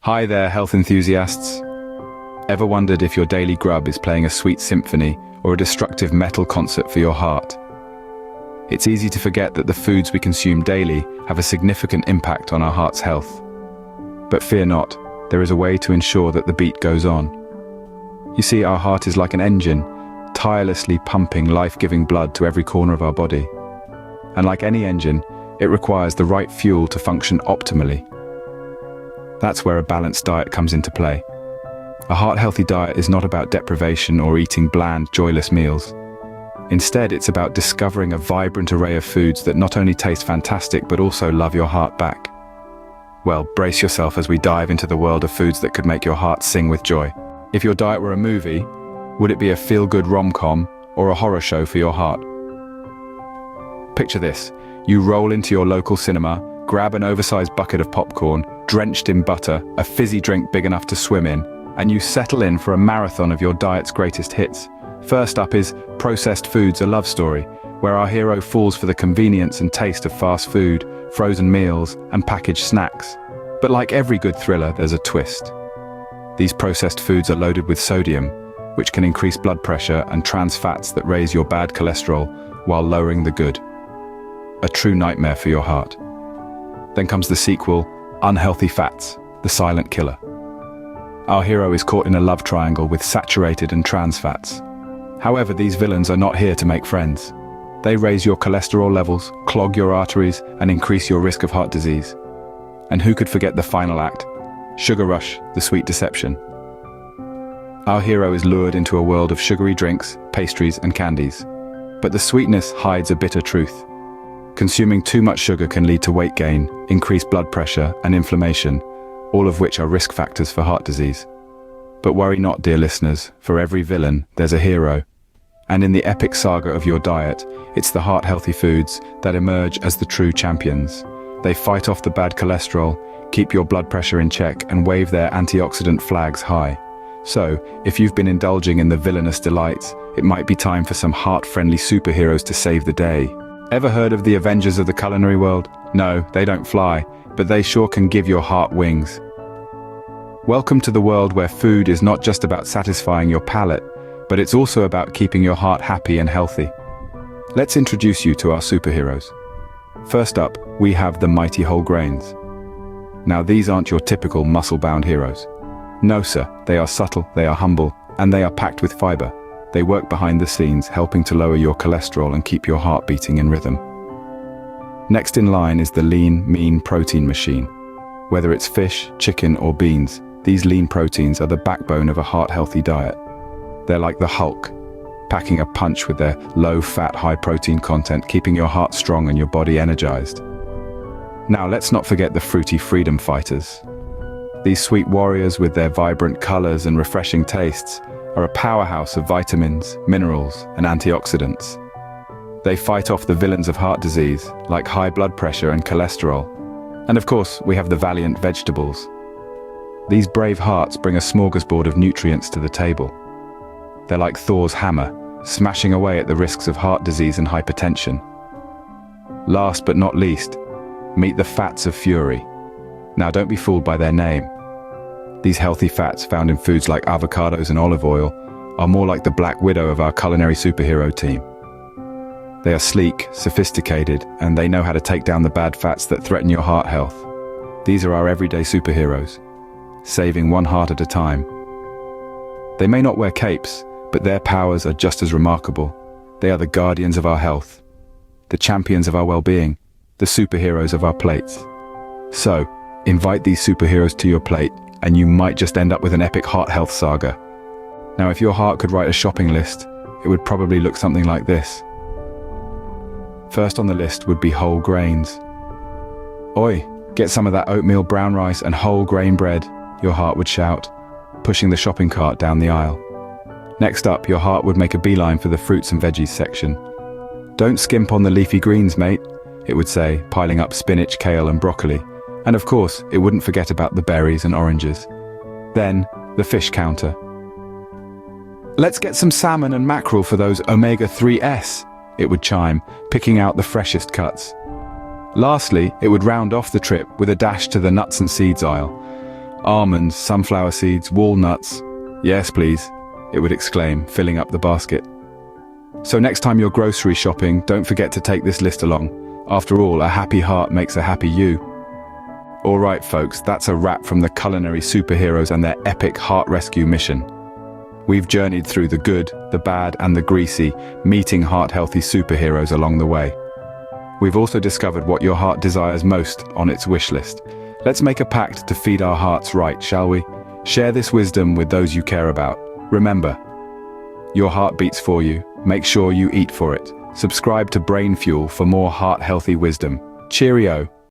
Hi there, health enthusiasts. Ever wondered if your daily grub is playing a sweet symphony or a destructive metal concert for your heart? It's easy to forget that the foods we consume daily have a significant impact on our heart's health. But fear not, there is a way to ensure that the beat goes on. You see, our heart is like an engine, tirelessly pumping life-giving blood to every corner of our body. And like any engine, it requires the right fuel to function optimally. That's where a balanced diet comes into play. A heart-healthy diet is not about deprivation or eating bland, joyless meals. Instead, it's about discovering a vibrant array of foods that not only taste fantastic but also love your heart back. Well, brace yourself as we dive into the world of foods that could make your heart sing with joy. If your diet were a movie, would it be a feel-good rom-com or a horror show for your heart? Picture this. You roll into your local cinema, grab an oversized bucket of popcorn, drenched in butter, a fizzy drink big enough to swim in, and you settle in for a marathon of your diet's greatest hits. First up is Processed Foods: A Love Story, where our hero falls for the convenience and taste of fast food, frozen meals, and packaged snacks. But like every good thriller, there's a twist. These processed foods are loaded with sodium, which can increase blood pressure, and trans fats that raise your bad cholesterol while lowering the good. A true nightmare for your heart. Then comes the sequel, Unhealthy Fats: The Silent Killer. Our hero is caught in a love triangle with saturated and trans fats. However, these villains are not here to make friends. They raise your cholesterol levels, clog your arteries, and increase your risk of heart disease. And who could forget the final act? Sugar Rush: The Sweet Deception. Our hero is lured into a world of sugary drinks, pastries, and candies. But the sweetness hides a bitter truth. Consuming too much sugar can lead to weight gain, increased blood pressure, and inflammation, all of which are risk factors for heart disease. But worry not, dear listeners, for every villain, there's a hero. And in the epic saga of your diet, it's the heart-healthy foods that emerge as the true champions. They fight off the bad cholesterol, keep your blood pressure in check, and wave their antioxidant flags high. So, if you've been indulging in the villainous delights, it might be time for some heart-friendly superheroes to save the day. Ever heard of the Avengers of the culinary world? No, they don't fly, but they sure can give your heart wings. Welcome to the world where food is not just about satisfying your palate, but it's also about keeping your heart happy and healthy. Let's introduce you to our superheroes. First up, we have the mighty whole grains. Now, these aren't your typical muscle-bound heroes. No, sir, they are subtle, they are humble, and they are packed with fiber. They work behind the scenes, helping to lower your cholesterol and keep your heart beating in rhythm. Next in line is the lean, mean protein machine. Whether it's fish, chicken, or beans, these lean proteins are the backbone of a heart-healthy diet. They're like the Hulk, packing a punch with their low-fat, high-protein content, keeping your heart strong and your body energized. Now, let's not forget the fruity freedom fighters. These sweet warriors, with their vibrant colors and refreshing tastes, are a powerhouse of vitamins, minerals, and antioxidants. They fight off the villains of heart disease, like high blood pressure and cholesterol. And of course, we have the valiant vegetables. These brave hearts bring a smorgasbord of nutrients to the table. They're like Thor's hammer, smashing away at the risks of heart disease and hypertension. Last but not least, meet the fats of fury. Now, don't be fooled by their name. These healthy fats found in foods like avocados and olive oil are more like the Black Widow of our culinary superhero team. They are sleek, sophisticated, and they know how to take down the bad fats that threaten your heart health. These are our everyday superheroes, saving one heart at a time. They may not wear capes, but their powers are just as remarkable. They are the guardians of our health, the champions of our well-being, the superheroes of our plates. So, invite these superheroes to your plate, and you might just end up with an epic heart health saga. Now, if your heart could write a shopping list, it would probably look something like this. First on the list would be whole grains. Oi, get some of that oatmeal brown rice and whole grain bread, your heart would shout, pushing the shopping cart down the aisle. Next up, your heart would make a beeline for the fruits and veggies section. Don't skimp on the leafy greens, mate, it would say, piling up spinach, kale, and broccoli. And of course, it wouldn't forget about the berries and oranges. Then, the fish counter. Let's get some salmon and mackerel for those omega-3s, it would chime, picking out the freshest cuts. Lastly, it would round off the trip with a dash to the nuts and seeds aisle. Almonds, sunflower seeds, walnuts. Yes, please, it would exclaim, filling up the basket. So next time you're grocery shopping, don't forget to take this list along. After all, a happy heart makes a happy you. All right, folks, that's a wrap from the culinary superheroes and their epic heart rescue mission. We've journeyed through the good, the bad, and the greasy, meeting heart-healthy superheroes along the way. We've also discovered what your heart desires most on its wish list. Let's make a pact to feed our hearts right, shall we? Share this wisdom with those you care about. Remember, your heart beats for you. Make sure you eat for it. Subscribe to Brain Fuel for more heart-healthy wisdom. Cheerio!